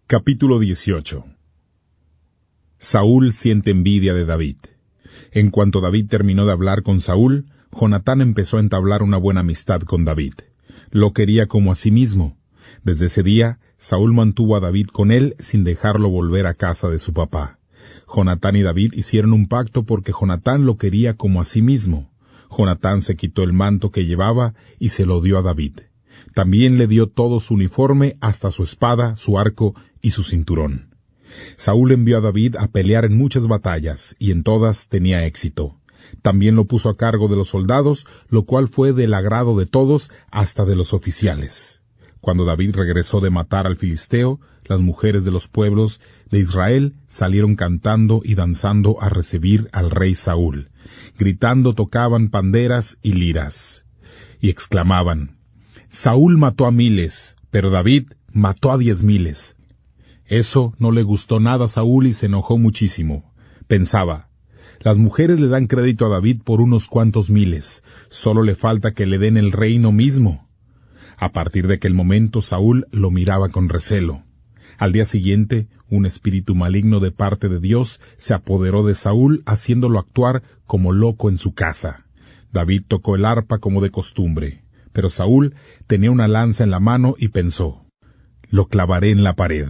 Capítulo 18. Saúl siente envidia de David. En cuanto David terminó de hablar con Saúl, Jonatán empezó a entablar una buena amistad con David. Lo quería como a sí mismo. Desde ese día, Saúl mantuvo a David con él sin dejarlo volver a casa de su papá. Jonatán y David hicieron un pacto porque Jonatán lo quería como a sí mismo. Jonatán se quitó el manto que llevaba y se lo dio a David. También le dio todo su uniforme, hasta su espada, su arco y su cinturón. Saúl envió a David a pelear en muchas batallas, y en todas tenía éxito. También lo puso a cargo de los soldados, lo cual fue del agrado de todos, hasta de los oficiales. Cuando David regresó de matar al filisteo, las mujeres de los pueblos de Israel salieron cantando y danzando a recibir al rey Saúl. Gritando tocaban panderas y liras, y exclamaban: Saúl mató a miles, pero David mató a 10,000. Eso no le gustó nada a Saúl y se enojó muchísimo. Pensaba: las mujeres le dan crédito a David por unos cuantos miles, solo le falta que le den el reino mismo. A partir de aquel momento Saúl lo miraba con recelo. Al día siguiente, un espíritu maligno de parte de Dios se apoderó de Saúl, haciéndolo actuar como loco en su casa. David tocó el arpa como de costumbre, pero Saúl tenía una lanza en la mano y pensó: lo clavaré en la pared.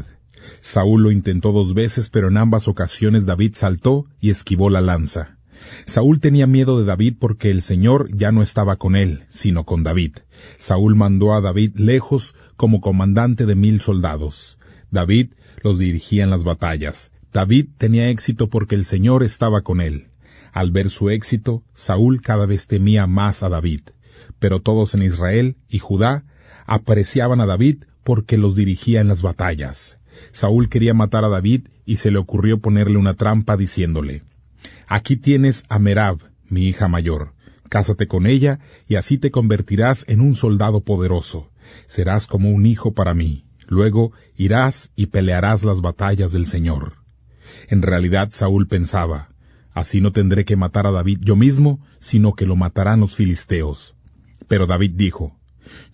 Saúl lo intentó 2 veces, pero en ambas ocasiones David saltó y esquivó la lanza. Saúl tenía miedo de David porque el Señor ya no estaba con él, sino con David. Saúl mandó a David lejos como comandante de 1,000 soldados. David los dirigía en las batallas. David tenía éxito porque el Señor estaba con él. Al ver su éxito, Saúl cada vez temía más a David. Pero todos en Israel y Judá apreciaban a David porque los dirigía en las batallas. Saúl quería matar a David y se le ocurrió ponerle una trampa diciéndole: aquí tienes a Merab, mi hija mayor. Cásate con ella y así te convertirás en un soldado poderoso. Serás como un hijo para mí. Luego irás y pelearás las batallas del Señor. En realidad Saúl pensaba: así no tendré que matar a David yo mismo, sino que lo matarán los filisteos. Pero David dijo: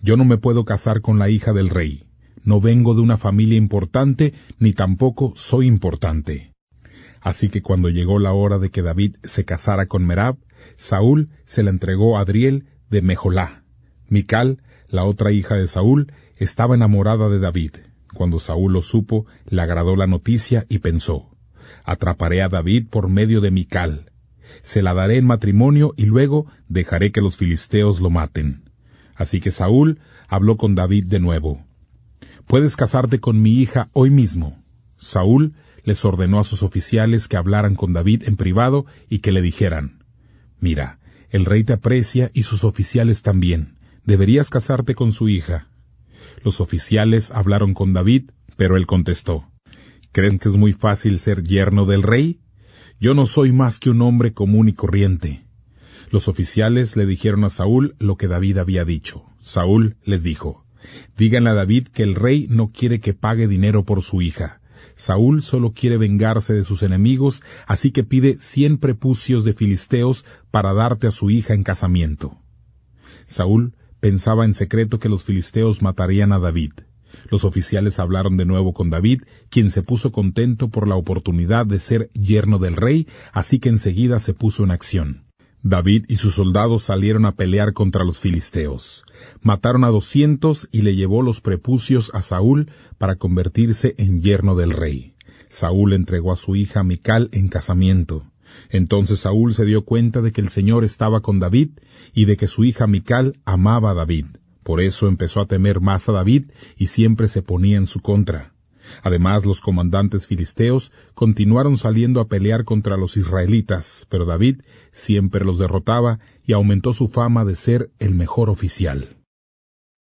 yo no me puedo casar con la hija del rey. No vengo de una familia importante, ni tampoco soy importante. Así que cuando llegó la hora de que David se casara con Merab, Saúl se la entregó a Adriel de Mejolá. Mical, la otra hija de Saúl, estaba enamorada de David. Cuando Saúl lo supo, le agradó la noticia y pensó: atraparé a David por medio de Mical. Se la daré en matrimonio y luego dejaré que los filisteos lo maten. Así que Saúl habló con David de nuevo. Puedes casarte con mi hija hoy mismo. Saúl les ordenó a sus oficiales que hablaran con David en privado y que le dijeran: mira, el rey te aprecia y sus oficiales también. Deberías casarte con su hija. Los oficiales hablaron con David, pero él contestó: ¿creen que es muy fácil ser yerno del rey? Yo no soy más que un hombre común y corriente. Los oficiales le dijeron a Saúl lo que David había dicho. Saúl les dijo: díganle a David que el rey no quiere que pague dinero por su hija. Saúl solo quiere vengarse de sus enemigos, así que pide 100 prepucios de filisteos para darte a su hija en casamiento. Saúl pensaba en secreto que los filisteos matarían a David. Los oficiales hablaron de nuevo con David, quien se puso contento por la oportunidad de ser yerno del rey, así que enseguida se puso en acción. David y sus soldados salieron a pelear contra los filisteos. Mataron a 200 y le llevó los prepucios a Saúl para convertirse en yerno del rey. Saúl entregó a su hija Mical en casamiento. Entonces Saúl se dio cuenta de que el Señor estaba con David y de que su hija Mical amaba a David. Por eso empezó a temer más a David y siempre se ponía en su contra. Además, los comandantes filisteos continuaron saliendo a pelear contra los israelitas, pero David siempre los derrotaba y aumentó su fama de ser el mejor oficial.